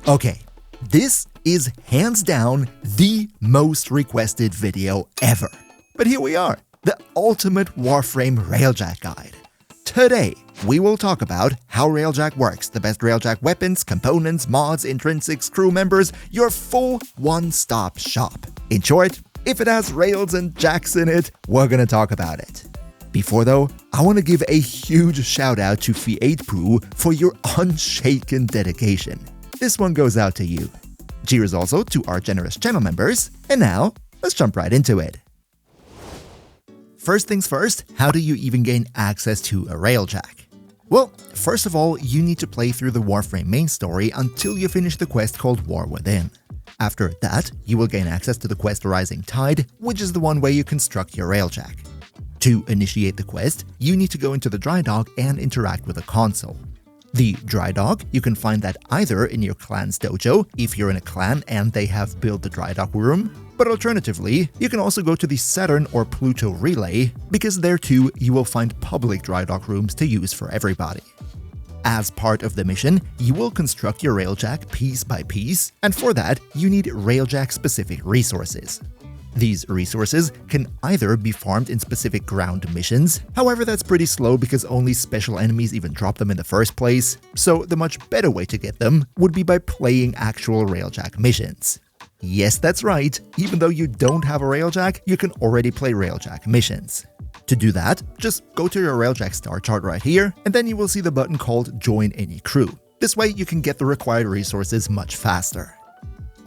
Okay, this is hands down the most requested video ever. But here we are, the ultimate Warframe Railjack guide. Today, we will talk about how Railjack works, the best Railjack weapons, components, mods, intrinsics, crew members, your full one-stop shop. In short, if it has rails and jacks in it, we're gonna talk about it. Before though, I want to give a huge shout out to Fiatepoo for your unshaken dedication. This one goes out to you. Cheers also to our generous channel members, and now, let's jump right into it. First things first, how do you even gain access to a Railjack? Well, first of all, you need to play through the Warframe main story until you finish the quest called War Within. After that, you will gain access to the quest Rising Tide, which is the one where you construct your Railjack. To initiate the quest, you need to go into the dry dock and interact with a console. The dry dock, you can find that either in your clan's dojo, if you're in a clan and they have built the dry dock room, but alternatively, you can also go to the Saturn or Pluto relay, because there too you will find public dry dock rooms to use for everybody. As part of the mission, you will construct your Railjack piece by piece, and for that, you need Railjack-specific resources. These resources can either be farmed in specific ground missions, however that's pretty slow because only special enemies even drop them in the first place, so the much better way to get them would be by playing actual Railjack missions. Yes, that's right, even though you don't have a Railjack, you can already play Railjack missions. To do that, just go to your Railjack star chart right here, and then you will see the button called Join Any Crew. This way you can get the required resources much faster.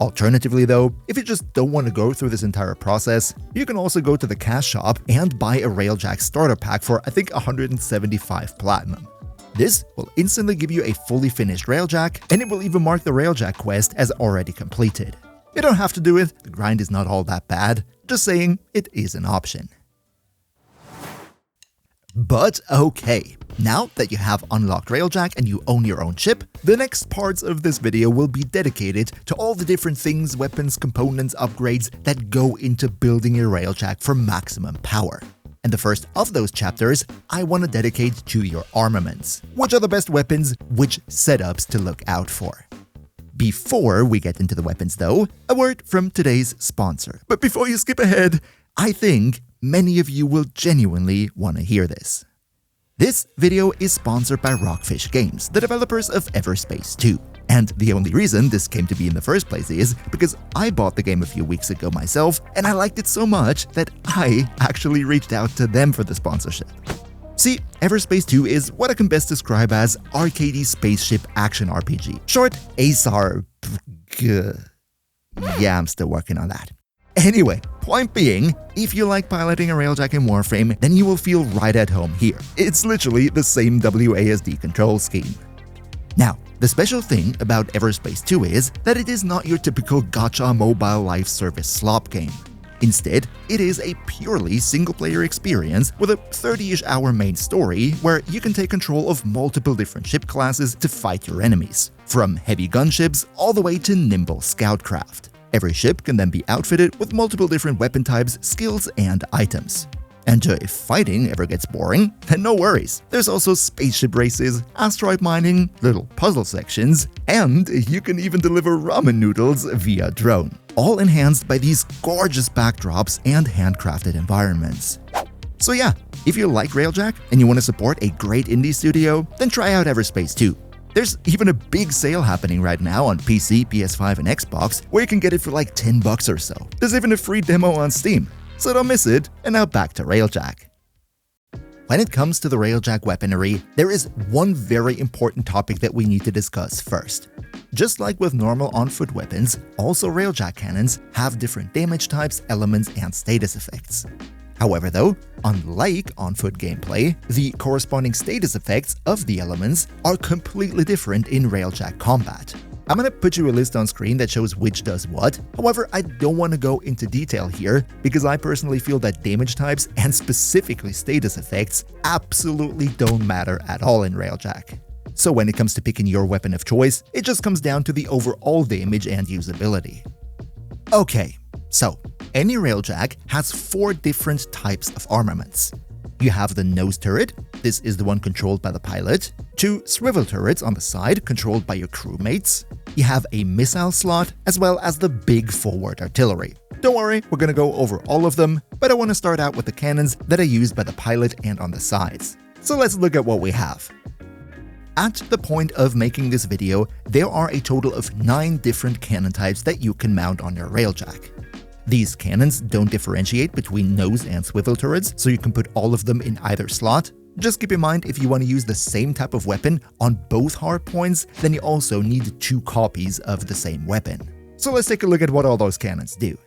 Alternatively though, if you just don't want to go through this entire process, you can also go to the cash shop and buy a Railjack starter pack for I think 175 platinum. This will instantly give you a fully finished Railjack, and it will even mark the Railjack quest as already completed. You don't have to do it, the grind is not all that bad, just saying it is an option. But okay, now that you have unlocked Railjack and you own your own ship, the next parts of this video will be dedicated to all the different things, weapons, components, upgrades that go into building your Railjack for maximum power. And the first of those chapters, I want to dedicate to your armaments. Which are the best weapons, which setups to look out for. Before we get into the weapons though, a word from today's sponsor. But before you skip ahead, I think many of you will genuinely want to hear this. This video is sponsored by Rockfish Games, the developers of Everspace 2. And the only reason this came to be in the first place is because I bought the game a few weeks ago myself, and I liked it so much that I actually reached out to them for the sponsorship. See, Everspace 2 is what I can best describe as arcadey spaceship action RPG. Short, ASAR. Yeah, I'm still working on that. Anyway, point being, if you like piloting a Railjack in Warframe, then you will feel right at home here. It's literally the same WASD control scheme. Now, the special thing about Everspace 2 is that it is not your typical gacha mobile life service slop game. Instead, it is a purely single-player experience with a 30-ish hour main story where you can take control of multiple different ship classes to fight your enemies, from heavy gunships all the way to nimble scoutcraft. Every ship can then be outfitted with multiple different weapon types, skills, and items. And if fighting ever gets boring, then no worries. There's also spaceship races, asteroid mining, little puzzle sections, and you can even deliver ramen noodles via drone. All enhanced by these gorgeous backdrops and handcrafted environments. So yeah, if you like Railjack and you want to support a great indie studio, then try out Everspace 2. There's even a big sale happening right now on PC, PS5, and Xbox where you can get it for like $10 or so. There's even a free demo on Steam, so don't miss it, and now back to Railjack. When it comes to the Railjack weaponry, there is one very important topic that we need to discuss first. Just like with normal on-foot weapons, also Railjack cannons have different damage types, elements, and status effects. However though, unlike on-foot gameplay, the corresponding status effects of the elements are completely different in Railjack combat. I'm gonna put you a list on screen that shows which does what, however I don't want to go into detail here because I personally feel that damage types and specifically status effects absolutely don't matter at all in Railjack. So when it comes to picking your weapon of choice, it just comes down to the overall damage and usability. Okay, so any Railjack has 4 different types of armaments. You have the nose turret, this is the one controlled by the pilot, 2 swivel turrets on the side controlled by your crewmates, you have a missile slot, as well as the big forward artillery. Don't worry, we're gonna go over all of them, but I want to start out with the cannons that are used by the pilot and on the sides. So let's look at what we have. At the point of making this video, there are a total of 9 different cannon types that you can mount on your Railjack. These cannons don't differentiate between nose and swivel turrets, so you can put all of them in either slot. Just keep in mind, if you want to use the same type of weapon on both hardpoints, then you also need 2 copies of the same weapon. So let's take a look at what all those cannons do.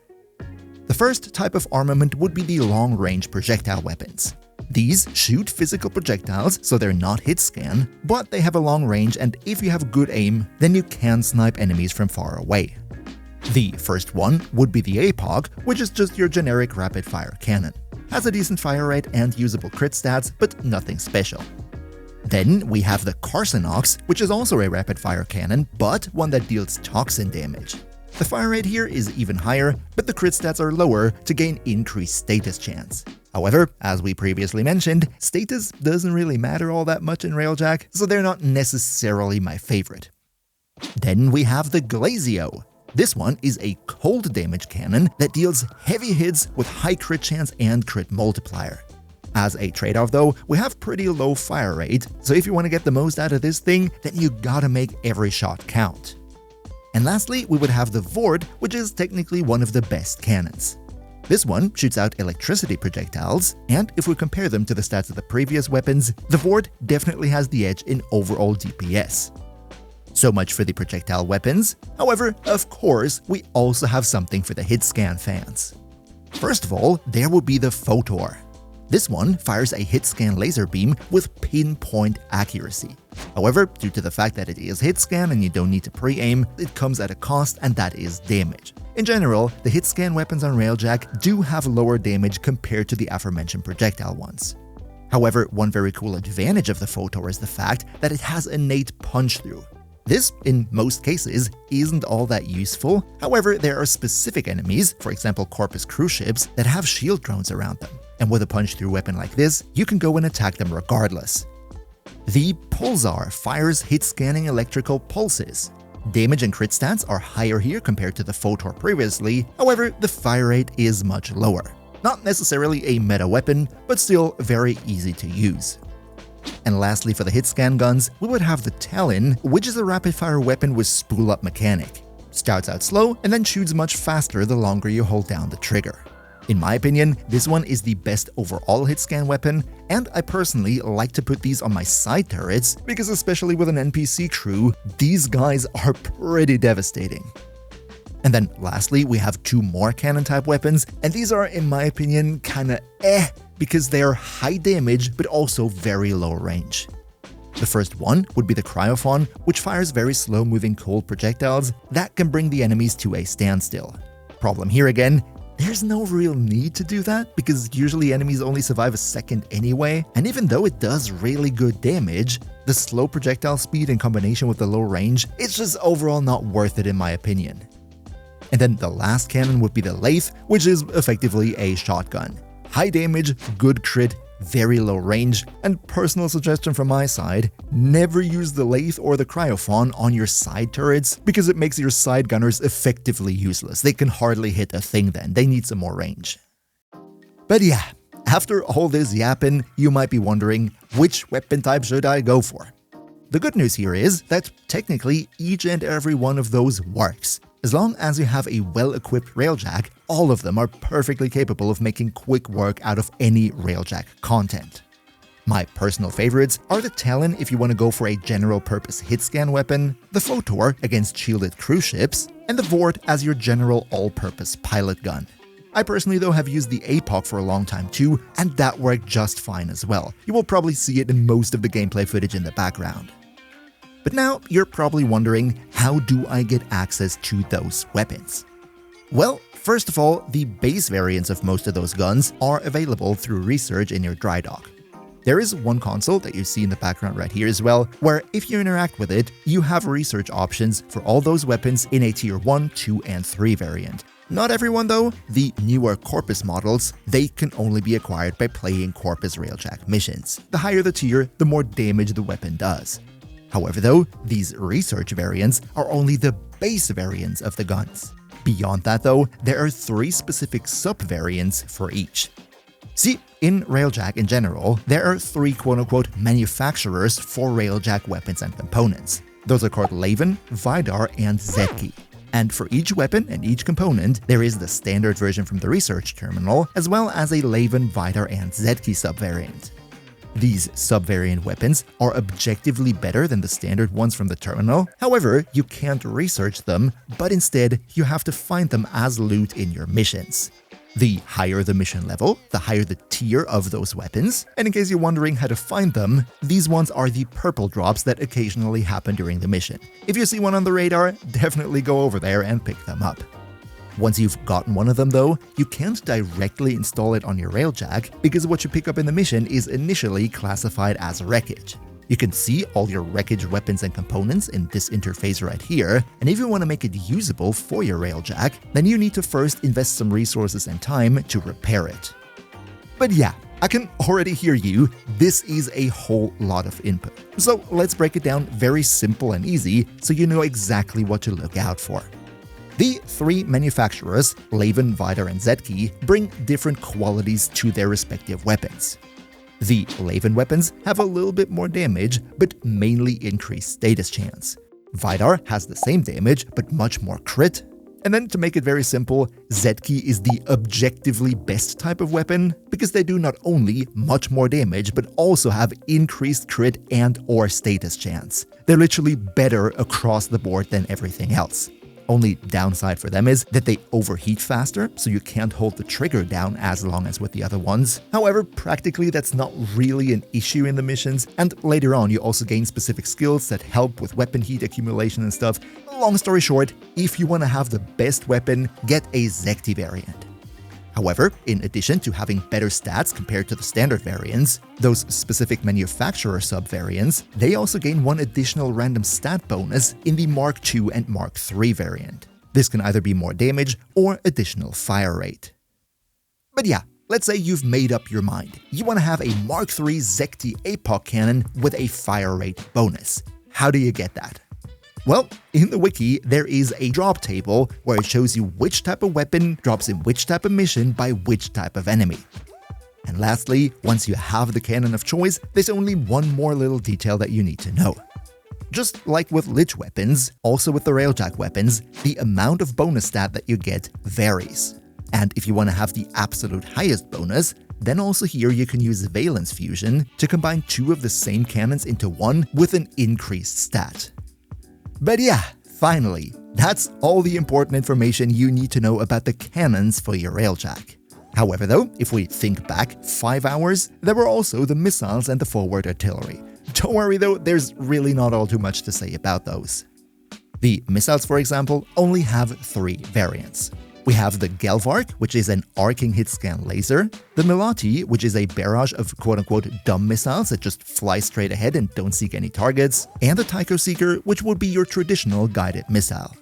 The first type of armament would be the long-range projectile weapons. These shoot physical projectiles, so they're not hit scan, but they have a long range, and if you have good aim, then you can snipe enemies from far away. The first one would be the APOG, which is just your generic rapid-fire cannon. Has a decent fire rate and usable crit stats, but nothing special. Then we have the Carcinox, which is also a rapid-fire cannon, but one that deals toxin damage. The fire rate here is even higher, but the crit stats are lower to gain increased status chance. However, as we previously mentioned, status doesn't really matter all that much in Railjack, so they're not necessarily my favorite. Then we have the Glazio. This one is a cold damage cannon that deals heavy hits with high crit chance and crit multiplier. As a trade-off though, we have pretty low fire rate, so if you want to get the most out of this thing, then you gotta make every shot count. And lastly, we would have the Vord, which is technically one of the best cannons. This one shoots out electricity projectiles, and if we compare them to the stats of the previous weapons, the Vord definitely has the edge in overall DPS. So much for the projectile weapons. However, of course, we also have something for the hit scan fans. First of all, there will be the Photor. This one fires a hit scan laser beam with pinpoint accuracy. However, due to the fact that it is hit scan and you don't need to pre-aim, it comes at a cost, and that is damage. In general, the hit scan weapons on Railjack do have lower damage compared to the aforementioned projectile ones. However, one very cool advantage of the Photor is the fact that it has innate punch through. This, in most cases, isn't all that useful. However, there are specific enemies, for example Corpus cruise ships, that have shield drones around them. And with a punch-through weapon like this, you can go and attack them regardless. The Pulsar fires hit-scanning electrical pulses. Damage and crit stats are higher here compared to the Photor previously, however, the fire rate is much lower. Not necessarily a meta weapon, but still very easy to use. And lastly, for the hit scan guns, we would have the Talon, which is a rapid-fire weapon with spool-up mechanic. Starts out slow and then shoots much faster the longer you hold down the trigger. In my opinion, this one is the best overall hit scan weapon, and I personally like to put these on my side turrets because, especially with an NPC crew, these guys are pretty devastating. And then lastly, we have 2 more cannon type weapons, and these are, in my opinion, kinda because they are high damage but also very low range. The first one would be the Cryophon, which fires very slow moving cold projectiles that can bring the enemies to a standstill. Problem here again, there's no real need to do that because usually enemies only survive a second anyway, and even though it does really good damage, the slow projectile speed in combination with the low range, it's just overall not worth it in my opinion. And then the last cannon would be the Lathe, which is effectively a shotgun. High damage, good crit, very low range, and personal suggestion from my side, never use the Lathe or the Cryophon on your side turrets because it makes your side gunners effectively useless. They can hardly hit a thing then, they need some more range. But yeah, after all this yapping, you might be wondering, which weapon type should I go for? The good news here is that technically each and every one of those works. As long as you have a well-equipped Railjack, all of them are perfectly capable of making quick work out of any Railjack content. My personal favorites are the Talon if you want to go for a general-purpose hit-scan weapon, the Photor against shielded cruise ships, and the Vord as your general all-purpose pilot gun. I personally though have used the APOC for a long time too, and that worked just fine as well. You will probably see it in most of the gameplay footage in the background. But now you're probably wondering, how do I get access to those weapons? Well, first of all, the base variants of most of those guns are available through research in your dry dock. There is one console that you see in the background right here as well, where if you interact with it, you have research options for all those weapons in a tier 1, 2, and 3 variant. Not everyone though. The newer Corpus models, they can only be acquired by playing Corpus Railjack missions. The higher the tier, the more damage the weapon does. However though, these research variants are only the base variants of the guns. Beyond that though, there are 3 specific sub-variants for each. See, in Railjack in general, there are 3 quote-unquote manufacturers for Railjack weapons and components. Those are called Laven, Vidar, and Zetki. And for each weapon and each component, there is the standard version from the research terminal, as well as a Laven, Vidar, and Zetki subvariant. These subvariant weapons are objectively better than the standard ones from the terminal. However, you can't research them, but instead you have to find them as loot in your missions. The higher the mission level, the higher the tier of those weapons, and in case you're wondering how to find them, these ones are the purple drops that occasionally happen during the mission. If you see one on the radar, definitely go over there and pick them up. Once you've gotten one of them though, you can't directly install it on your Railjack because what you pick up in the mission is initially classified as wreckage. You can see all your wreckage weapons and components in this interface right here, and if you want to make it usable for your Railjack, then you need to first invest some resources and time to repair it. But yeah, I can already hear you, this is a whole lot of input. So let's break it down very simple and easy so you know exactly what to look out for. The 3 manufacturers, Laven, Vidar, and Zetki, bring different qualities to their respective weapons. The Laven weapons have a little bit more damage, but mainly increased status chance. Vidar has the same damage, but much more crit. And then to make it very simple, Zetki is the objectively best type of weapon, because they do not only much more damage, but also have increased crit and/or status chance. They're literally better across the board than everything else. Only downside for them is that they overheat faster, so you can't hold the trigger down as long as with the other ones. However, practically that's not really an issue in the missions, and later on you also gain specific skills that help with weapon heat accumulation and stuff. Long story short, if you want to have the best weapon, get a Zetki variant. However, in addition to having better stats compared to the standard variants, those specific manufacturer sub-variants, they also gain one additional random stat bonus in the Mark II and Mark III variant. This can either be more damage or additional fire rate. But yeah, let's say you've made up your mind. You want to have a Mark III Zetki APOC cannon with a fire rate bonus. How do you get that? Well, in the wiki, there is a drop table where it shows you which type of weapon drops in which type of mission by which type of enemy. And lastly, once you have the cannon of choice, there's only one more little detail that you need to know. Just like with Lich weapons, also with the Railjack weapons, the amount of bonus stat that you get varies. And if you want to have the absolute highest bonus, then also here you can use Valence Fusion to combine 2 of the same cannons into one with an increased stat. But yeah, finally, that's all the important information you need to know about the cannons for your Railjack. However though, if we think back 5 hours, there were also the missiles and the forward artillery. Don't worry though, there's really not all too much to say about those. The missiles, for example, only have 3 variants. We have the Gelvark, which is an arcing hit scan laser, the Melati, which is a barrage of quote-unquote dumb missiles that just fly straight ahead and don't seek any targets, and the Tycho Seeker, which would be your traditional guided missile.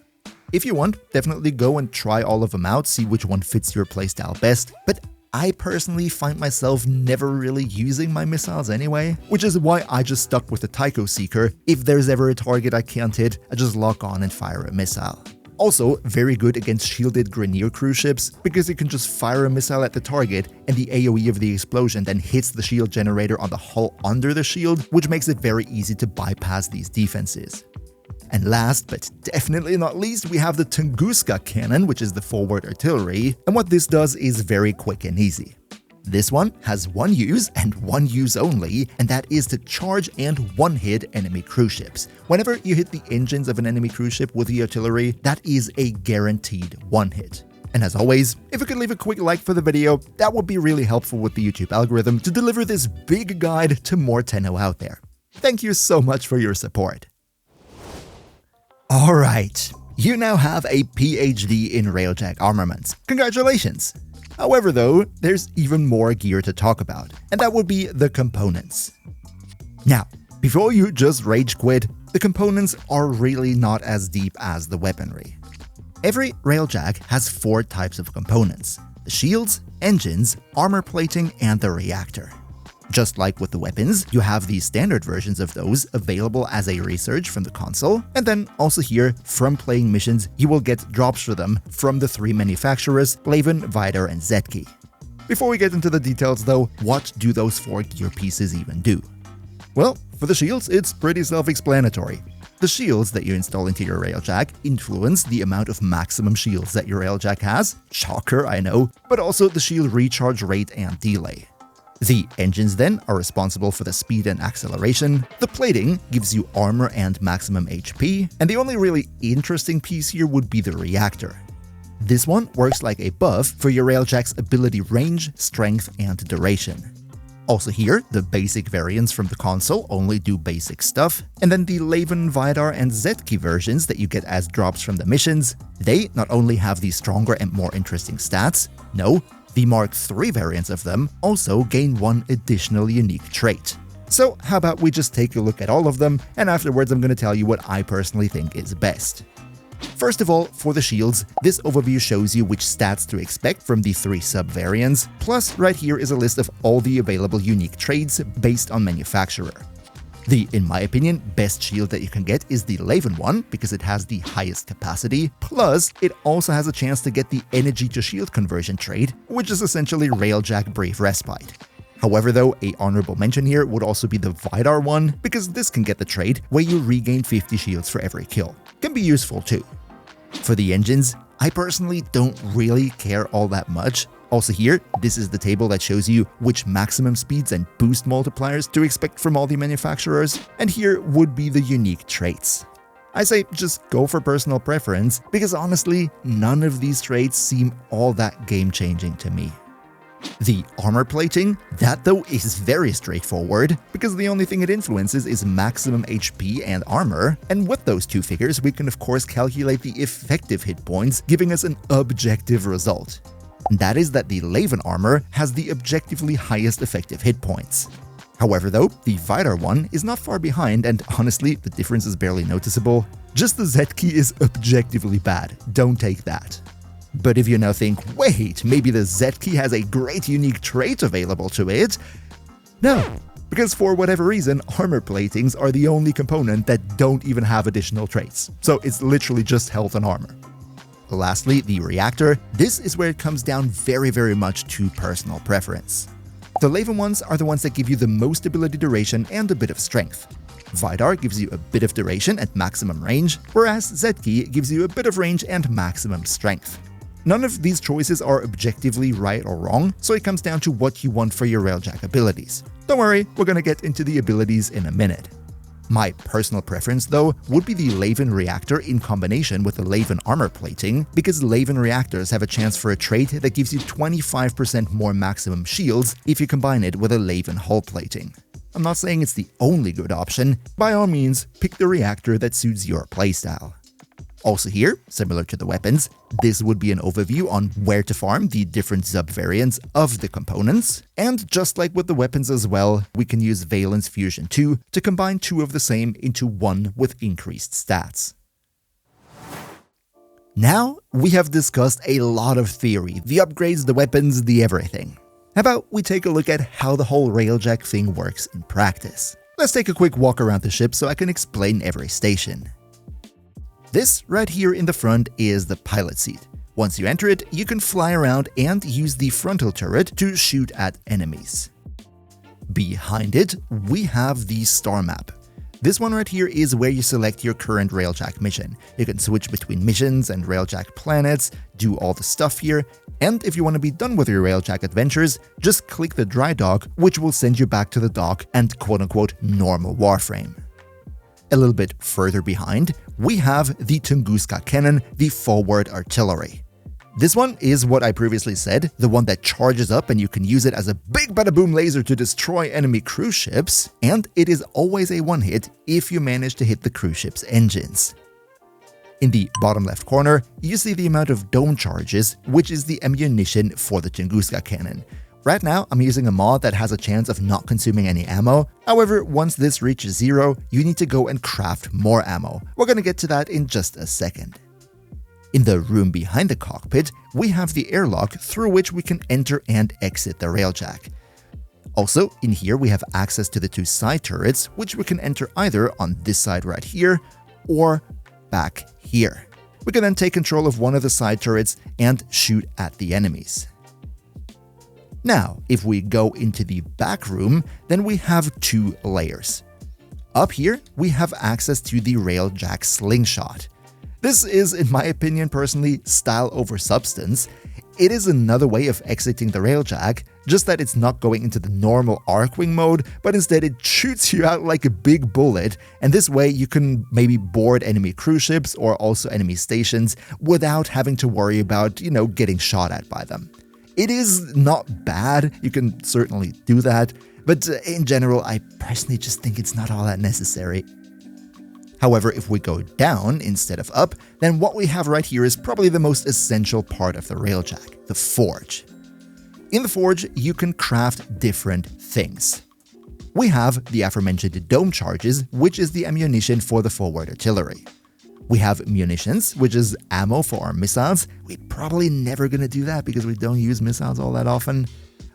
If you want, definitely go and try all of them out, see which one fits your playstyle best, but I personally find myself never really using my missiles anyway, which is why I just stuck with the Tycho Seeker. If there's ever a target I can't hit, I just lock on and fire a missile. Also, very good against shielded Grineer cruise ships, because you can just fire a missile at the target and the AoE of the explosion then hits the shield generator on the hull under the shield, which makes it very easy to bypass these defenses. And last but definitely not least, we have the Tunguska cannon, which is the forward artillery, and what this does is very quick and easy. This one has one use and one use only, and that is to charge and one-hit enemy cruise ships. Whenever you hit the engines of an enemy cruise ship with the artillery, that is a guaranteed one-hit. And as always, if you could leave a quick like for the video, that would be really helpful with the YouTube algorithm to deliver this big guide to more Tenno out there. Thank you so much for your support. Alright, you now have a PhD in Railjack armaments. Congratulations! However though, there's even more gear to talk about, and that would be the components. Now, before you just rage quit, the components are really not as deep as the weaponry. Every Railjack has 4 types of components: the shields, engines, armor plating, and the reactor. Just like with the weapons, you have the standard versions of those available as a research from the console, and then also here, from playing missions, you will get drops for them from the 3 manufacturers, Laven, Vidar, and Zetki. Before we get into the details though, what do those 4 gear pieces even do? Well, for the shields, it's pretty self-explanatory. The shields that you install into your Railjack influence the amount of maximum shields that your Railjack has, shocker I know, but also the shield recharge rate and delay. The engines then are responsible for the speed and acceleration, the plating gives you armor and maximum HP, and the only really interesting piece here would be the reactor. This one works like a buff for your Railjack's ability range, strength, and duration. Also here, the basic variants from the console only do basic stuff, and then the Laven, Vidar, and Zetki versions that you get as drops from the missions, they not only have the stronger and more interesting stats, no, the Mark III variants of them also gain 1 additional unique trait. So how about we just take a look at all of them, and afterwards I'm gonna tell you what I personally think is best. First of all, for the shields, this overview shows you which stats to expect from the 3 sub-variants, plus right here is a list of all the available unique traits based on manufacturer. The, in my opinion, best shield that you can get is the Laven one, because it has the highest capacity, plus it also has a chance to get the energy to shield conversion trait, which is essentially Railjack Brief Respite. However though, a honorable mention here would also be the Vidar one, because this can get the trait where you regain 50 shields for every kill. Can be useful too. For the engines, I personally don't really care all that much. Also here, this is the table that shows you which maximum speeds and boost multipliers to expect from all the manufacturers, and here would be the unique traits. I say just go for personal preference, because honestly, none of these traits seem all that game-changing to me. The armor plating, that though is very straightforward, because the only thing it influences is maximum HP and armor, and with those 2 figures we can of course calculate the effective hit points, giving us an objective result. That is that the Laven armor has the objectively highest effective hit points. However though, the Vidar one is not far behind, and honestly, the difference is barely noticeable. Just the Zetki is objectively bad, don't take that. But if you now think, wait, maybe the Zetki has a great unique trait available to it? No, because for whatever reason, armor platings are the only component that don't even have additional traits, so it's literally just health and armor. Lastly, the reactor, this is where it comes down very much to personal preference. The Laven ones are the ones that give you the most ability duration and a bit of strength. Vidar gives you a bit of duration and maximum range, whereas Zetki gives you a bit of range and maximum strength. None of these choices are objectively right or wrong, so it comes down to what you want for your Railjack abilities. Don't worry, we're gonna get into the abilities in a minute. My personal preference though would be the Laven reactor in combination with the Laven armor plating, because Laven reactors have a chance for a trait that gives you 25% more maximum shields if you combine it with a Laven hull plating. I'm not saying it's the only good option, by all means pick the reactor that suits your playstyle. Also here, similar to the weapons, this would be an overview on where to farm the different sub-variants of the components, and just like with the weapons as well, we can use Valence Fusion 2 to combine 2 of the same into 1 with increased stats. Now, we have discussed a lot of theory, the upgrades, the weapons, the everything. How about we take a look at how the whole Railjack thing works in practice? Let's take a quick walk around the ship so I can explain every station. This right here in the front is the pilot seat. Once you enter it, you can fly around and use the frontal turret to shoot at enemies. Behind it, we have the star map. This one right here is where you select your current Railjack mission. You can switch between missions and Railjack planets, do all the stuff here, and if you want to be done with your Railjack adventures, just click the dry dock, which will send you back to the dock and quote-unquote normal Warframe. A little bit further behind, we have the Tunguska cannon, the forward artillery. This one is what I previously said, the one that charges up and you can use it as a big bada boom laser to destroy enemy cruise ships, and it is always a one-hit if you manage to hit the cruise ship's engines. In the bottom left corner, you see the amount of dome charges, which is the ammunition for the Tunguska cannon. Right now, I'm using a mod that has a chance of not consuming any ammo. However, once this reaches 0, you need to go and craft more ammo. We're gonna get to that in just a second. In the room behind the cockpit, we have the airlock through which we can enter and exit the Railjack. Also, in here we have access to the 2 side turrets, which we can enter either on this side right here or back here. We can then take control of one of the side turrets and shoot at the enemies. Now, if we go into the back room, then we have 2 layers. Up here, we have access to the Railjack slingshot. This is, in my opinion personally, style over substance. It is another way of exiting the Railjack, just that it's not going into the normal Arcwing mode, but instead it shoots you out like a big bullet, and this way you can maybe board enemy cruise ships or also enemy stations without having to worry about, getting shot at by them. It is not bad, you can certainly do that, but in general, I personally just think it's not all that necessary. However, if we go down instead of up, then what we have right here is probably the most essential part of the Railjack, the forge. In the forge, you can craft different things. We have the aforementioned dome charges, which is the ammunition for the forward artillery. We have munitions, which is ammo for our missiles. We're probably never gonna do that because we don't use missiles all that often.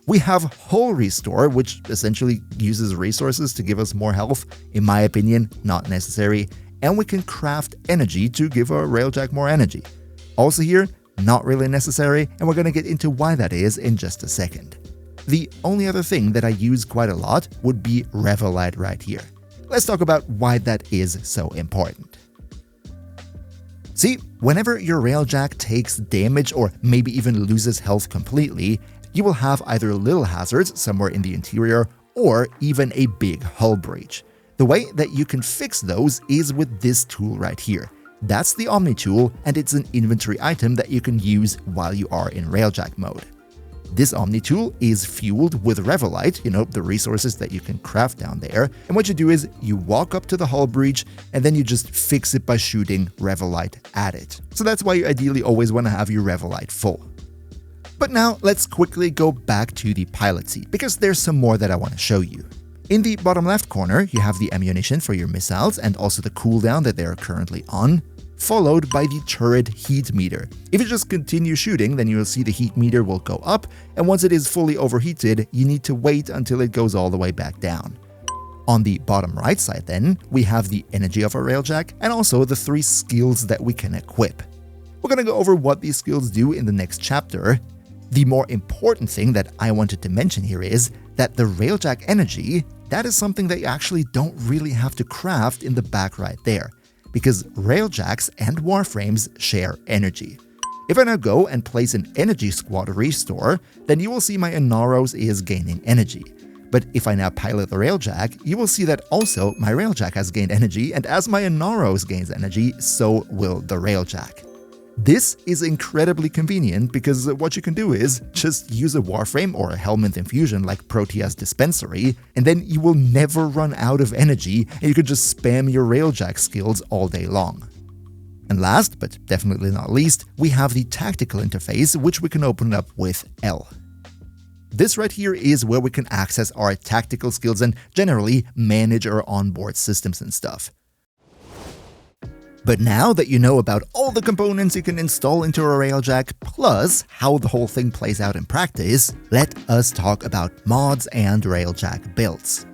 We have hull restore, which essentially uses resources to give us more health. In my opinion, not necessary. And we can craft energy to give our Railjack more energy. Also here, not really necessary, and we're going to get into why that is in just a second. The only other thing that I use quite a lot would be Revelite right here. Let's talk about why that is so important. See, whenever your Railjack takes damage or maybe even loses health completely, you will have either little hazards somewhere in the interior or even a big hull breach. The way that you can fix those is with this tool right here. That's the Omni tool, and it's an inventory item that you can use while you are in Railjack mode. This Omni tool is fueled with Revelite, the resources that you can craft down there, and what you do is you walk up to the hull breach and then you just fix it by shooting Revelite at it. So that's why you ideally always want to have your Revelite full. But now let's quickly go back to the pilot seat, because there's some more that I want to show you. In the bottom left corner, you have the ammunition for your missiles and also the cooldown that they are currently on, followed by the turret heat meter. If you just continue shooting, then you will see the heat meter will go up, and once it is fully overheated, you need to wait until it goes all the way back down. On the bottom right side then, we have the energy of our Railjack and also the 3 skills that we can equip. We're gonna go over what these skills do in the next chapter. The more important thing that I wanted to mention here is that the Railjack energy, that is something that you actually don't really have to craft in the back right there, because Railjacks and Warframes share energy. If I now go and place an energy squad restore, then you will see my Inaros is gaining energy. But if I now pilot the Railjack, you will see that also my Railjack has gained energy, and as my Inaros gains energy, so will the Railjack. This is incredibly convenient because what you can do is just use a Warframe or a Valence Fusion like Protea's Dispensary, and then you will never run out of energy and you can just spam your Railjack skills all day long. And last, but definitely not least, we have the tactical interface, which we can open up with L. This right here is where we can access our tactical skills and generally manage our onboard systems and stuff. But now that you know about all the components you can install into a Railjack, plus how the whole thing plays out in practice, let us talk about mods and Railjack builds.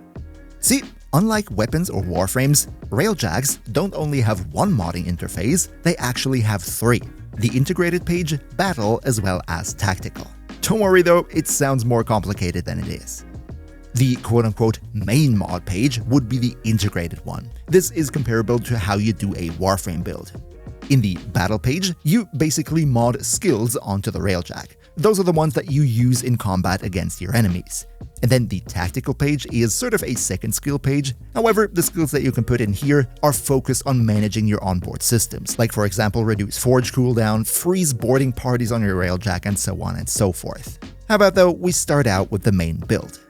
See, unlike weapons or Warframes, Railjacks don't only have one modding interface, they actually have 3. The integrated page, battle, as well as tactical. Don't worry though, it sounds more complicated than it is. The quote-unquote main mod page would be the integrated one. This is comparable to how you do a Warframe build. In the battle page, you basically mod skills onto the Railjack. Those are the ones that you use in combat against your enemies. And then the tactical page is sort of a second skill page. However, the skills that you can put in here are focused on managing your onboard systems, like for example reduce forge cooldown, freeze boarding parties on your Railjack, and so on and so forth. How about though we start out with the main build?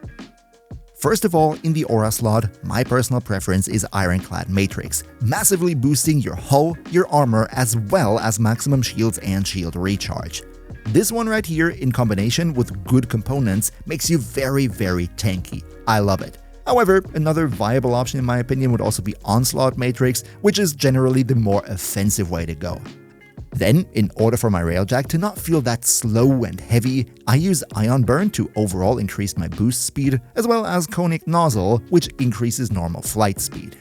First of all, in the Aura slot, my personal preference is Ironclad Matrix, massively boosting your hull, your armor, as well as maximum shields and shield recharge. This one right here, in combination with good components, makes you very, very tanky. I love it. However, another viable option in my opinion would also be Onslaught Matrix, which is generally the more offensive way to go. Then, in order for my Railjack to not feel that slow and heavy, I use Ion Burn to overall increase my boost speed, as well as Conic Nozzle, which increases normal flight speed.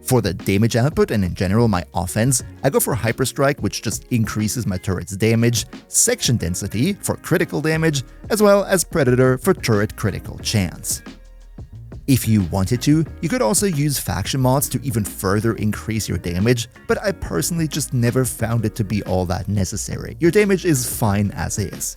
For the damage output and in general my offense, I go for Hyperstrike, which just increases my turret's damage, Section Density for critical damage, as well as Predator for turret critical chance. If you wanted to, you could also use faction mods to even further increase your damage, but I personally just never found it to be all that necessary. Your damage is fine as is.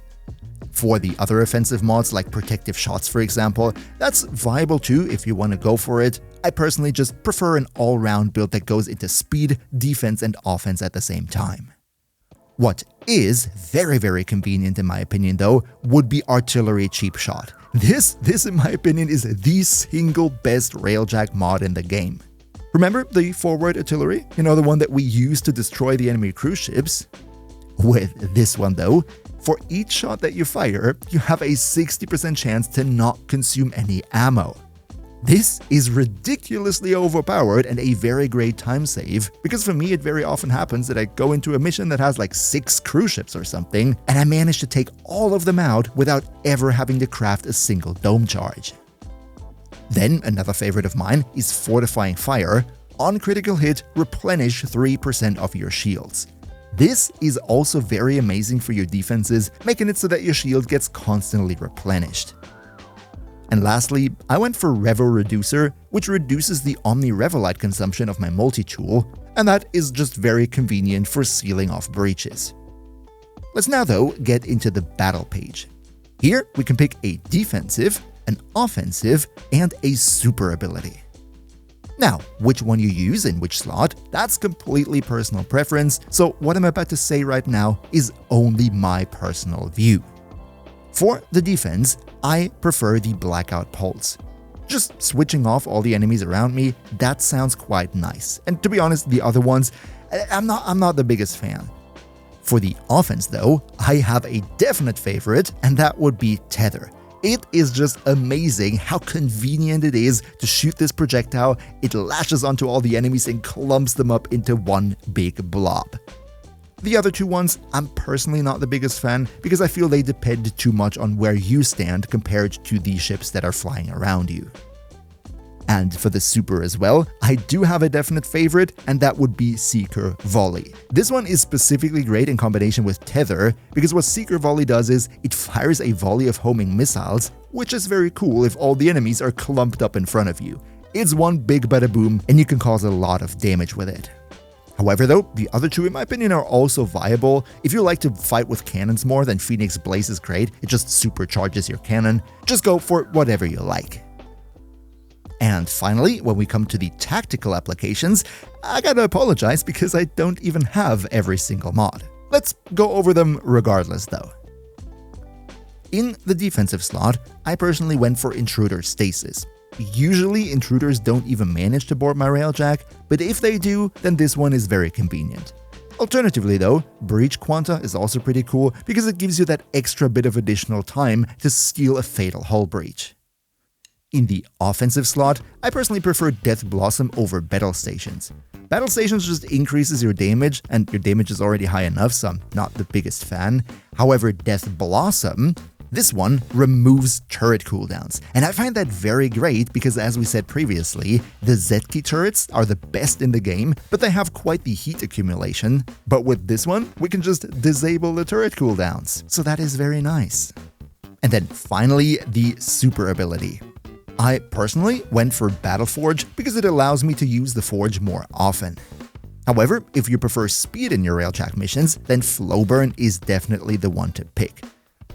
For the other offensive mods like Protective Shots for example, that's viable too if you want to go for it. I personally just prefer an all-round build that goes into speed, defense, and offense at the same time. What is very convenient in my opinion though, would be Artillery Cheap Shot. This in my opinion is the single best Railjack mod in the game. Remember the forward artillery? You know, the one that we use to destroy the enemy cruise ships? With this one though, for each shot that you fire, you have a 60% chance to not consume any ammo. This is ridiculously overpowered and a very great time save, because for me it very often happens that I go into a mission that has like 6 cruise ships or something, and I manage to take all of them out without ever having to craft a single dome charge. Then another favorite of mine is Fortifying Fire. On critical hit, replenish 3% of your shields. This is also very amazing for your defenses, making it so that your shield gets constantly replenished. And lastly, I went for Revo Reducer, which reduces the Omni Revolite consumption of my multi-tool, and that is just very convenient for sealing off breaches. Let's now though get into the battle page. Here we can pick a defensive, an offensive, and a super ability. Now, which one you use in which slot, that's completely personal preference, so what I'm about to say right now is only my personal view. For the defense, I prefer the Blackout Pulse. Just switching off all the enemies around me, that sounds quite nice. And to be honest, the other ones, I'm not the biggest fan. For the offense though, I have a definite favorite, and that would be Tether. It is just amazing how convenient it is to shoot this projectile. It lashes onto all the enemies and clumps them up into one big blob. The other two ones, I'm personally not the biggest fan because I feel they depend too much on where you stand compared to the ships that are flying around you. And for the super as well, I do have a definite favorite, and that would be Seeker Volley. This one is specifically great in combination with Tether, because what Seeker Volley does is it fires a volley of homing missiles, which is very cool if all the enemies are clumped up in front of you. It's one big bada boom, and you can cause a lot of damage with it. However though, the other two in my opinion are also viable. If you like to fight with cannons more, then Phoenix Blaze is great. It just supercharges your cannon. Just go for whatever you like. And finally, when we come to the tactical applications, I gotta apologize because I don't even have every single mod. Let's go over them regardless though. In the defensive slot, I personally went for Intruder Stasis. Usually intruders don't even manage to board my Railjack, but if they do, then this one is very convenient. Alternatively though, Breach Quanta is also pretty cool because it gives you that extra bit of additional time to steal a fatal hull breach. In the offensive slot, I personally prefer Death Blossom over Battle Stations. Battle Stations just increases your damage, and your damage is already high enough, so I'm not the biggest fan. However, Death Blossom, this one removes turret cooldowns, and I find that very great because, as we said previously, the Zetki turrets are the best in the game, but they have quite the heat accumulation. But with this one, we can just disable the turret cooldowns, so that is very nice. And then finally, the super ability. I personally went for Battle Forge because it allows me to use the Forge more often. However, if you prefer speed in your Railjack missions, then Flow Burn is definitely the one to pick.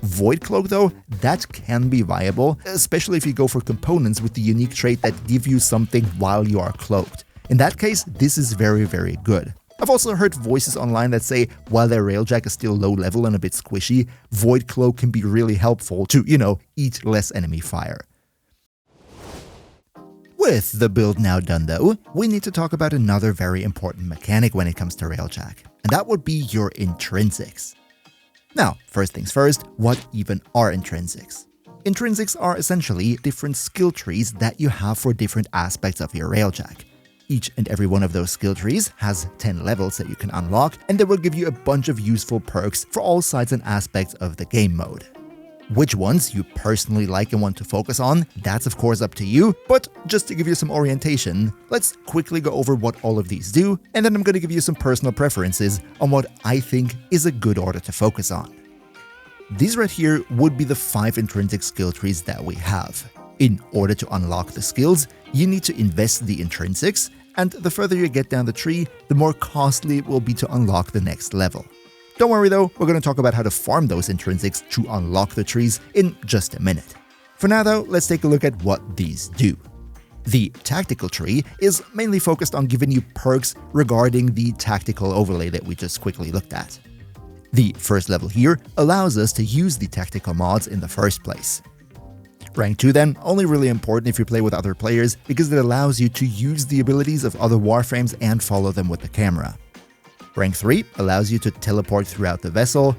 Void Cloak though, that can be viable, especially if you go for components with the unique trait that give you something while you are cloaked. In that case, this is very, very good. I've also heard voices online that say while their Railjack is still low level and a bit squishy, Void Cloak can be really helpful to, eat less enemy fire. With the build now done though, we need to talk about another very important mechanic when it comes to Railjack, and that would be your intrinsics. Now, first things first, what even are intrinsics? Intrinsics are essentially different skill trees that you have for different aspects of your Railjack. Each and every one of those skill trees has 10 levels that you can unlock, and they will give you a bunch of useful perks for all sides and aspects of the game mode. Which ones you personally like and want to focus on, that's of course up to you, but just to give you some orientation, let's quickly go over what all of these do, and then I'm going to give you some personal preferences on what I think is a good order to focus on. These right here would be the 5 intrinsic skill trees that we have. In order to unlock the skills, you need to invest the intrinsics, and the further you get down the tree, the more costly it will be to unlock the next level. Don't worry though, we're going to talk about how to farm those intrinsics to unlock the trees in just a minute. For now though, let's take a look at what these do. The tactical tree is mainly focused on giving you perks regarding the tactical overlay that we just quickly looked at. The first level here allows us to use the tactical mods in the first place. Rank 2 then, only really important if you play with other players because it allows you to use the abilities of other warframes and follow them with the camera. Rank 3 allows you to teleport throughout the vessel.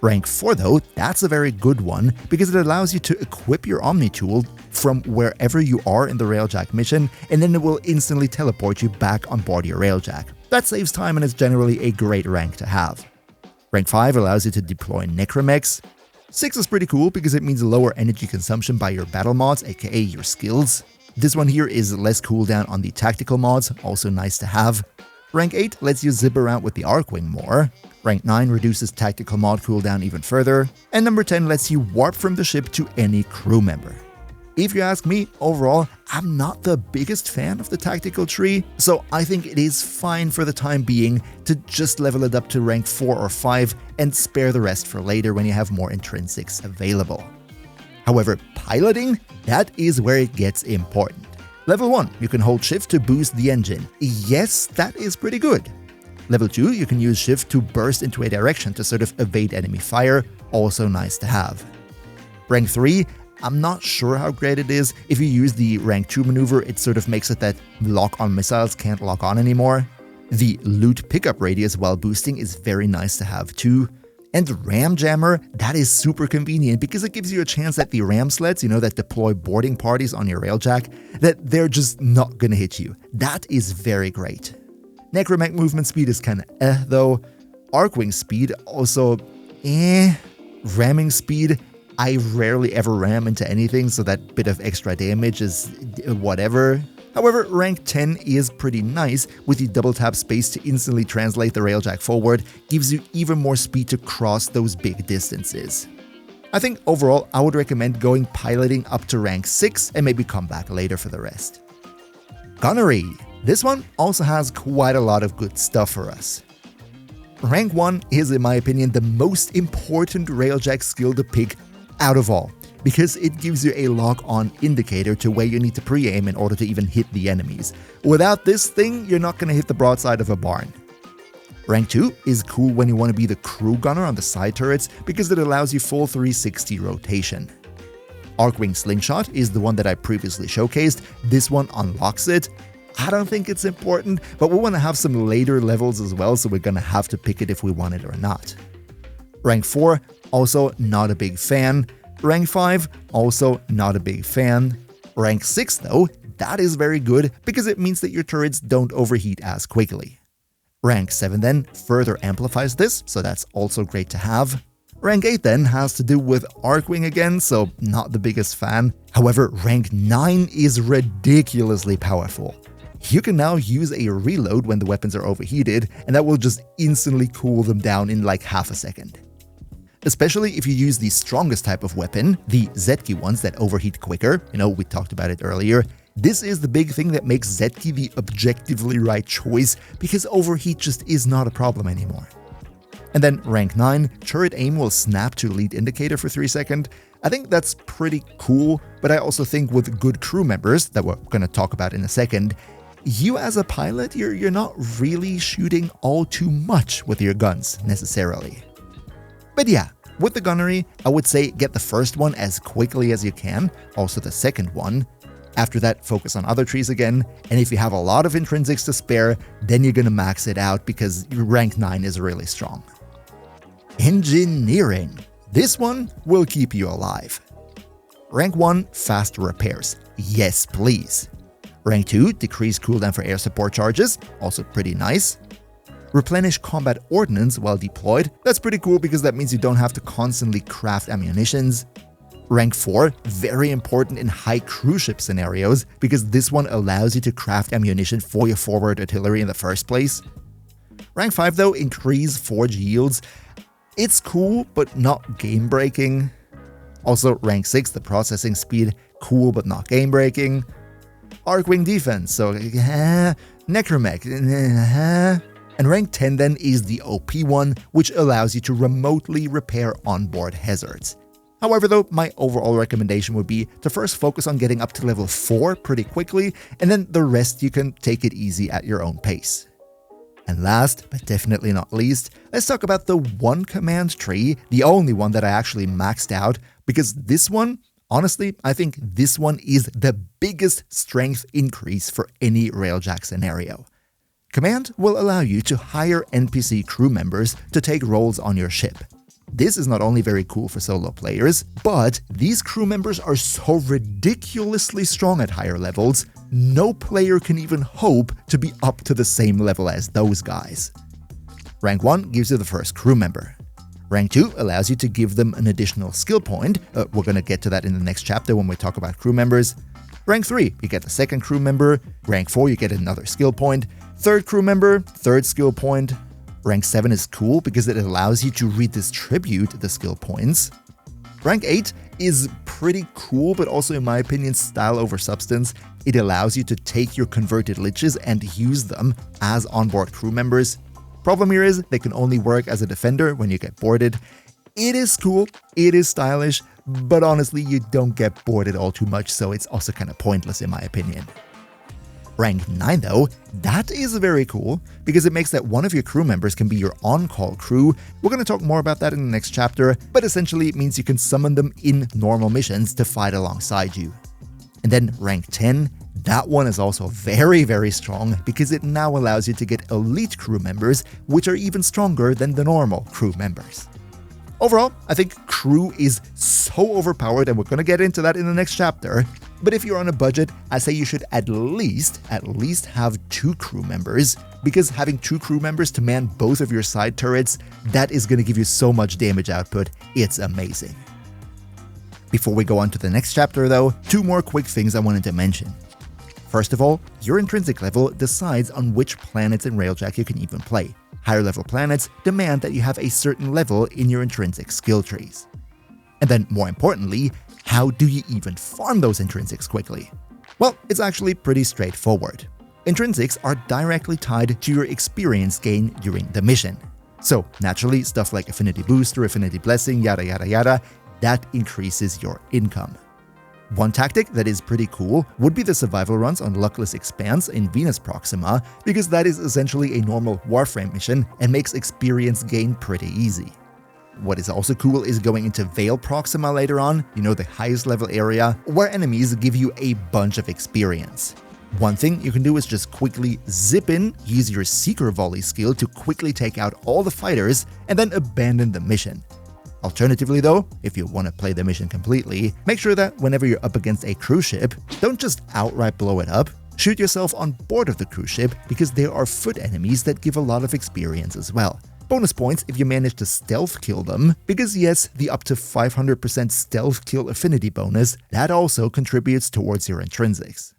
Rank 4 though, that's a very good one because it allows you to equip your Omni tool from wherever you are in the Railjack mission, and then it will instantly teleport you back on board your Railjack. That saves time and is generally a great rank to have. Rank 5 allows you to deploy Necromechs. 6 is pretty cool because it means lower energy consumption by your battle mods, aka your skills. This one here is less cooldown on the tactical mods, also nice to have. Rank 8 lets you zip around with the Arcwing more. Rank 9 reduces tactical mod cooldown even further. And number 10 lets you warp from the ship to any crew member. If you ask me, overall, I'm not the biggest fan of the tactical tree, so I think it is fine for the time being to just level it up to rank 4 or 5 and spare the rest for later when you have more intrinsics available. However, piloting, that is where it gets important. Level 1, you can hold shift to boost the engine. Yes, that is pretty good. Level 2, you can use shift to burst into a direction to sort of evade enemy fire, also nice to have. Rank 3, I'm not sure how great it is. If you use the rank 2 maneuver, it sort of makes it that lock-on missiles can't lock on anymore. The loot pickup radius while boosting is very nice to have too. And Ram Jammer, that is super convenient because it gives you a chance that the ram sleds, that deploy boarding parties on your Railjack, that they're just not gonna hit you. That is very great. Necromech movement speed is kinda though. Arcwing speed also Ramming speed, I rarely ever ram into anything, so that bit of extra damage is whatever. However, rank 10 is pretty nice, with the double tap space to instantly translate the Railjack forward, gives you even more speed to cross those big distances. I think overall I would recommend going piloting up to rank 6 and maybe come back later for the rest. Gunnery. This one also has quite a lot of good stuff for us. Rank 1 is, in my opinion, the most important Railjack skill to pick out of all, because it gives you a lock-on indicator to where you need to pre-aim in order to even hit the enemies. Without this thing, you're not going to hit the broadside of a barn. Rank 2 is cool when you want to be the crew gunner on the side turrets because it allows you full 360 rotation. Arcwing Slingshot is the one that I previously showcased. This one unlocks it. I don't think it's important, but we want to have some later levels as well, so we're going to have to pick it if we want it or not. Rank 4, also not a big fan. Rank 5, also not a big fan. Rank 6 though, that is very good because it means that your turrets don't overheat as quickly. Rank 7 then further amplifies this, so that's also great to have. Rank 8 then has to do with Arcwing again, so not the biggest fan. However, rank 9 is ridiculously powerful. You can now use a reload when the weapons are overheated, and that will just instantly cool them down in like half a second. Especially if you use the strongest type of weapon, the Zetki ones that overheat quicker, we talked about it earlier. This is the big thing that makes Zetki the objectively right choice, because overheat just is not a problem anymore. And then rank 9, turret aim will snap to lead indicator for 3 seconds. I think that's pretty cool, but I also think with good crew members, that we're going to talk about in a second, you as a pilot, you're not really shooting all too much with your guns, necessarily. But yeah, with the gunnery, I would say get the first one as quickly as you can, also the second one. After that, focus on other trees again, and if you have a lot of intrinsics to spare, then you're gonna max it out because rank 9 is really strong. Engineering. This one will keep you alive. Rank 1, fast repairs. Yes, please. Rank 2, decrease cooldown for air support charges, also pretty nice. Replenish combat ordnance while deployed, that's pretty cool because that means you don't have to constantly craft ammunitions. Rank 4, very important in high cruise ship scenarios because this one allows you to craft ammunition for your forward artillery in the first place. Rank 5 though, increase forge yields. It's cool, but not game-breaking. Also, rank 6, the processing speed, cool but not game-breaking. Arcwing defense, so Necromech, and rank 10 then is the OP one, which allows you to remotely repair onboard hazards. However though, my overall recommendation would be to first focus on getting up to level 4 pretty quickly, and then the rest you can take it easy at your own pace. And last, but definitely not least, let's talk about the one command tree, the only one that I actually maxed out, because this one, honestly, I think this one is the biggest strength increase for any Railjack scenario. Command will allow you to hire NPC crew members to take roles on your ship. This is not only very cool for solo players, but these crew members are so ridiculously strong at higher levels, no player can even hope to be up to the same level as those guys. Rank 1 gives you the first crew member. Rank 2 allows you to give them an additional skill point. We're gonna get to that in the next chapter when we talk about crew members. Rank 3, you get the second crew member. Rank 4, you get another skill point. Third crew member, third skill point. Rank 7 is cool because it allows you to redistribute the skill points. Rank 8 is pretty cool, but also in my opinion, style over substance. It allows you to take your converted liches and use them as onboard crew members. Problem here is they can only work as a defender when you get boarded. It is cool, it is stylish, but honestly you don't get boarded all too much, so it's also kind of pointless in my opinion. Rank 9 though, that is very cool because it makes that one of your crew members can be your on-call crew. We're going to talk more about that in the next chapter, but essentially it means you can summon them in normal missions to fight alongside you. And then rank 10, that one is also very, very strong because it now allows you to get elite crew members, which are even stronger than the normal crew members. Overall, I think crew is so overpowered, and we're going to get into that in the next chapter. But if you're on a budget, I say you should at least have 2 crew members, because having 2 crew members to man both of your side turrets, that is going to give you so much damage output, it's amazing. Before we go on to the next chapter though, 2 more quick things I wanted to mention. First of all, your intrinsic level decides on which planets in Railjack you can even play. Higher level planets demand that you have a certain level in your intrinsic skill trees. And then more importantly, how do you even farm those intrinsics quickly? Well, it's actually pretty straightforward. Intrinsics are directly tied to your experience gain during the mission. So naturally, stuff like Affinity Booster, Affinity Blessing, yada yada yada, that increases your income. One tactic that is pretty cool would be the survival runs on Luckless Expanse in Venus Proxima, because that is essentially a normal Warframe mission and makes experience gain pretty easy. What is also cool is going into Veil Proxima later on, the highest level area, where enemies give you a bunch of experience. One thing you can do is just quickly zip in, use your Seeker Volley skill to quickly take out all the fighters, and then abandon the mission. Alternatively though, if you want to play the mission completely, make sure that whenever you're up against a cruise ship, don't just outright blow it up, shoot yourself on board of the cruise ship because there are foot enemies that give a lot of experience as well. Bonus points if you manage to stealth kill them, because yes, the up to 500% stealth kill affinity bonus, that also contributes towards your intrinsics.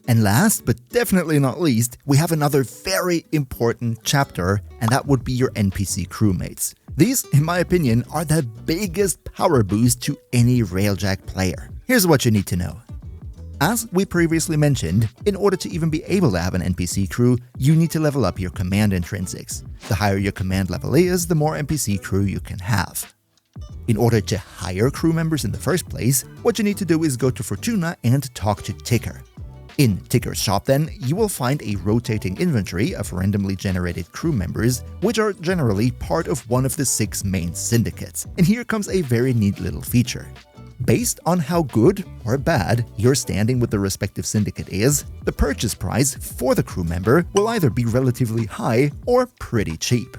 And last, but definitely not least, we have another very important chapter, and that would be your NPC crewmates. These, in my opinion, are the biggest power boost to any Railjack player. Here's what you need to know. As we previously mentioned, in order to even be able to have an NPC crew, you need to level up your command intrinsics. The higher your command level is, the more NPC crew you can have. In order to hire crew members in the first place, what you need to do is go to Fortuna and talk to Ticker. In Ticker's shop then, you will find a rotating inventory of randomly generated crew members, which are generally part of one of the 6 main syndicates. And here comes a very neat little feature. Based on how good or bad your standing with the respective syndicate is, the purchase price for the crew member will either be relatively high or pretty cheap.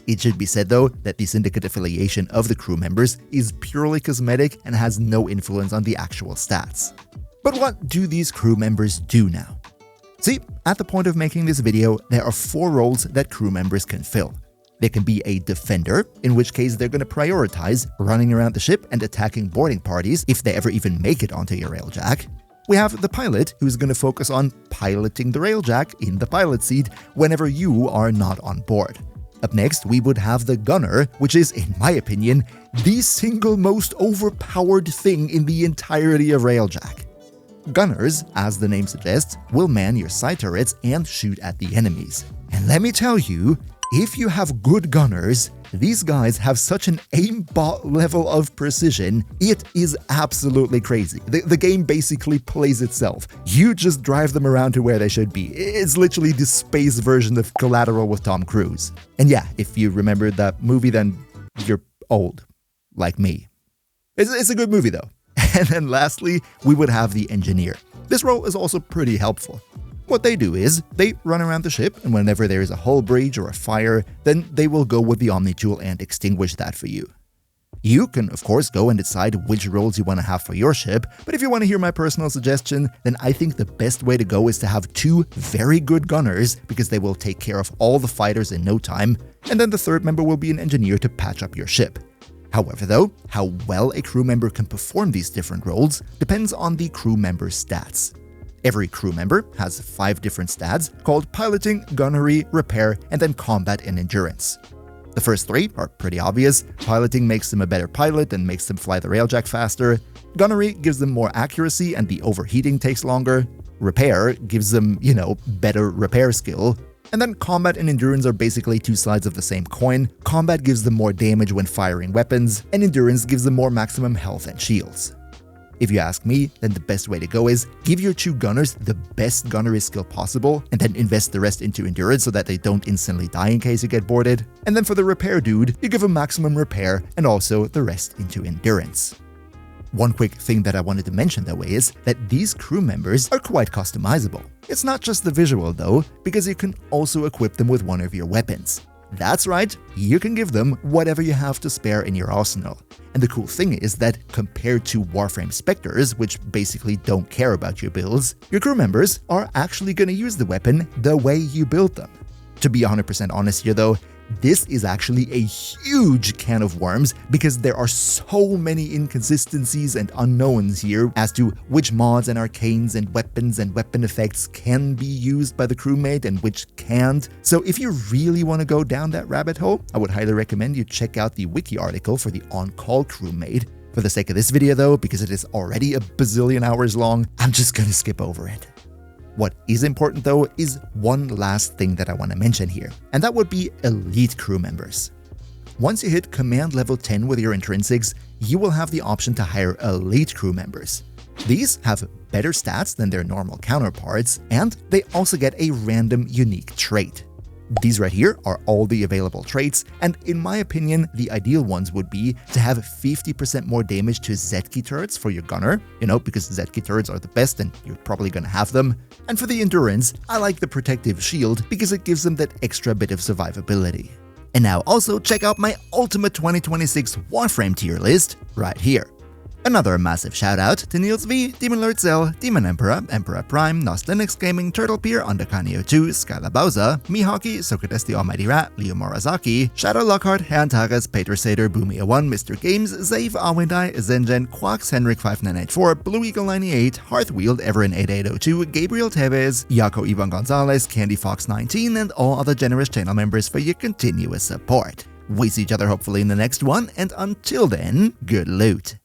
It should be said though that the syndicate affiliation of the crew members is purely cosmetic and has no influence on the actual stats. But what do these crew members do now? See, at the point of making this video, there are 4 roles that crew members can fill. They can be a defender, in which case they're going to prioritize running around the ship and attacking boarding parties if they ever even make it onto your Railjack. We have the pilot, who's going to focus on piloting the Railjack in the pilot seat whenever you are not on board. Up next, we would have the gunner, which is, in my opinion, the single most overpowered thing in the entirety of Railjack. Gunners, as the name suggests, will man your side turrets and shoot at the enemies. And let me tell you, if you have good gunners, these guys have such an aimbot level of precision, it is absolutely crazy. The game basically plays itself. You just drive them around to where they should be. It's literally the space version of Collateral with Tom Cruise. And yeah, if you remember that movie, then you're old, like me. It's a good movie though. And then lastly, we would have the engineer. This role is also pretty helpful. What they do is, they run around the ship, and whenever there is a hull breach or a fire, then they will go with the Omni-tool and extinguish that for you. You can, of course, go and decide which roles you want to have for your ship, but if you want to hear my personal suggestion, then I think the best way to go is to have 2 very good gunners, because they will take care of all the fighters in no time, and then the third member will be an engineer to patch up your ship. However though, how well a crew member can perform these different roles depends on the crew member's stats. Every crew member has 5 different stats called piloting, gunnery, repair, and then combat and endurance. The first 3 are pretty obvious. Piloting makes them a better pilot and makes them fly the Railjack faster. Gunnery gives them more accuracy and the overheating takes longer. Repair gives them, better repair skill. And then combat and endurance are basically 2 sides of the same coin. Combat gives them more damage when firing weapons, and endurance gives them more maximum health and shields. If you ask me, then the best way to go is give your 2 gunners the best gunnery skill possible, and then invest the rest into endurance so that they don't instantly die in case you get boarded. And then for the repair dude, you give him maximum repair and also the rest into endurance. One quick thing that I wanted to mention though is that these crew members are quite customizable. It's not just the visual though, because you can also equip them with one of your weapons. That's right, you can give them whatever you have to spare in your arsenal. And the cool thing is that compared to Warframe Spectres, which basically don't care about your builds, your crew members are actually going to use the weapon the way you build them. To be 100% honest here though, this is actually a huge can of worms because there are so many inconsistencies and unknowns here as to which mods and arcanes and weapons and weapon effects can be used by the crewmate and which can't. So if you really want to go down that rabbit hole, I would highly recommend you check out the wiki article for the on-call crewmate. For the sake of this video though, because it is already a bazillion hours long, I'm just gonna skip over it. What is important though is one last thing that I want to mention here, and that would be elite crew members. Once you hit command level 10 with your intrinsics, you will have the option to hire elite crew members. These have better stats than their normal counterparts, and they also get a random unique trait. These right here are all the available traits, and in my opinion, the ideal ones would be to have 50% more damage to Z-key turrets for your gunner, because Z-key turrets are the best and you're probably gonna have them. And for the endurance, I like the protective shield because it gives them that extra bit of survivability. And now also check out my Ultimate 2026 Warframe tier list right here. Another massive shout out to Niels V, Demon Lord Zell, Demon Emperor, Emperor Prime, Nost Linux Gaming, Turtle Pier, Underkanio2, Skylar Bowser, Mihawky, Socrates the Almighty Rat, Leo Morazaki, Shadow Lockhart, Herrn Tages, Peter Sader, Boomia1, Mr. Games, Zave, Awendai, Zengen, Quax, Henrik 5984, Blue Eagle 98, Hearthwield, Everin 8802, Gabriel Tevez, Yako Ivan Gonzalez, Candy Fox 19, and all other generous channel members for your continuous support. We see each other hopefully in the next one, and until then, good loot.